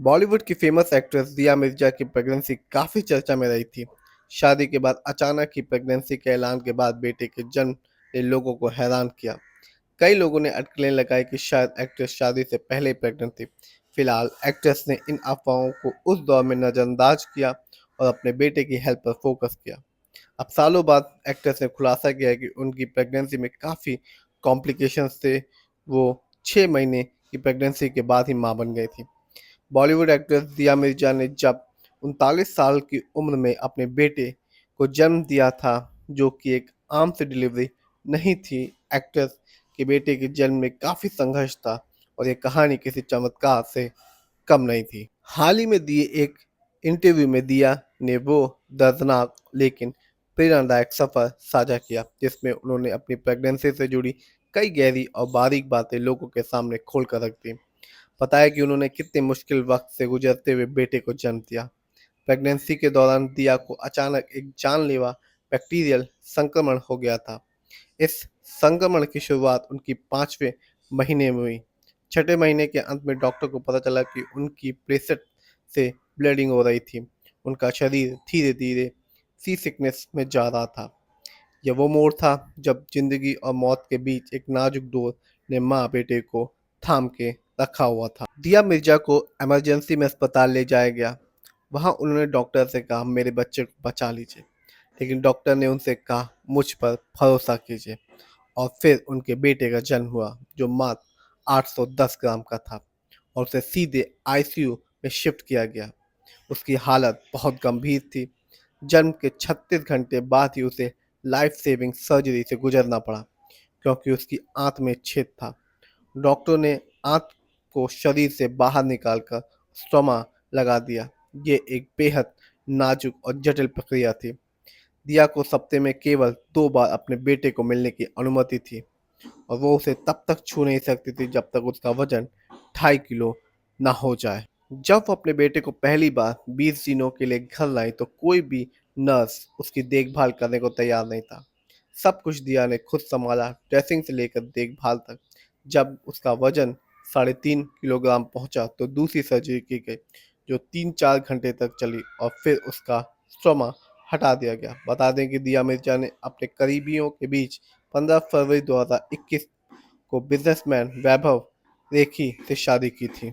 बॉलीवुड की famous actress दिया मिर्जा की प्रेगनेंसी काफी चर्चा में रही थी। शादी के बाद अचानक ही प्रेगनेंसी के ऐलान के बाद बेटे के जन्म ने लोगों को हैरान किया। कई लोगों ने अटकलें लगाई कि शायद एक्ट्रेस शादी से पहले ही प्रेग्नेंट थी। फिलहाल एक्ट्रेस ने इन अफवाहों को उस दौर में नजरअंदाज किया और अपने बेटे की हेल्थ पर फोकस किया। अब सालों बाद एक्ट्रेस ने खुलासा किया कि उनकी प्रेगनेंसी में काफ़ी कॉम्प्लिकेशंस थे। वो 6 महीने की प्रेगनेंसी के बाद ही मां बन गई थी। बॉलीवुड एक्ट्रेस दिया मिर्जा ने जब 39 साल की उम्र में अपने बेटे को जन्म दिया था, जो कि एक आम सी डिलीवरी नहीं थी। एक्ट्रेस के बेटे के जन्म में काफ़ी संघर्ष था और ये कहानी किसी चमत्कार से कम नहीं थी। हाल ही में दिए एक इंटरव्यू में दिया ने वो दर्दनाक लेकिन प्रेरणादायक सफ़र साझा किया, जिसमें उन्होंने अपनी प्रेगनेंसी से जुड़ी कई गहरी और बारीक बातें लोगों के सामने खोल कर रख दी। बताया कि उन्होंने कितने मुश्किल वक्त से गुजरते हुए बेटे को जन्म दिया। प्रेगनेंसी के दौरान दिया को अचानक एक जानलेवा बैक्टीरियल संक्रमण हो गया था। इस संक्रमण की शुरुआत उनकी 5वें महीने में हुई। छठे महीने के अंत में डॉक्टर को पता चला कि उनकी प्लेसेट से ब्लीडिंग हो रही थी। उनका शरीर धीरे धीरे सी सिकनेस में जा रहा था। यह वो मोड़ था जब जिंदगी और मौत के बीच एक नाजुक डोर ने माँ बेटे को थाम के रखा हुआ था। दिया मिर्जा को इमरजेंसी में अस्पताल ले जाया गया। वहां उन्होंने डॉक्टर से कहा, मेरे बच्चे को बचा लीजिए। लेकिन डॉक्टर ने उनसे कहा, मुझ पर भरोसा कीजिए। और फिर उनके बेटे का जन्म हुआ, जो मात्र 810 ग्राम का था और उसे सीधे आईसीयू में शिफ्ट किया गया। उसकी हालत बहुत गंभीर थी। जन्म के 36 घंटे बाद ही उसे लाइफ सेविंग सर्जरी से गुजरना पड़ा, क्योंकि उसकी आंत में छेद था। डॉक्टरों ने आंत को शरीर से बाहर निकालकर स्टोमा लगा दिया। ये एक बेहद नाजुक और जटिल प्रक्रिया थी। दिया को सप्ताह में केवल 2 बार अपने बेटे को मिलने की अनुमति थी और वो उसे तब तक छू नहीं सकती थी जब तक उसका वजन 2.5 किलो ना हो जाए। जब वो अपने बेटे को पहली बार 20 दिनों के लिए घर लाई तो कोई भी नर्स उसकी देखभाल करने को तैयार नहीं था। सब कुछ दिया ने खुद संभाला, ड्रेसिंग से लेकर देखभाल तक। जब उसका वजन 3.5 किलोग्राम पहुंचा तो दूसरी सर्जरी की गई, जो 3-4 घंटे तक चली और फिर उसका स्टोमा हटा दिया गया। बता दें कि दिया मिर्जा ने अपने करीबियों के बीच 15 फरवरी 2021 को बिजनेसमैन वैभव रेखी से शादी की थी।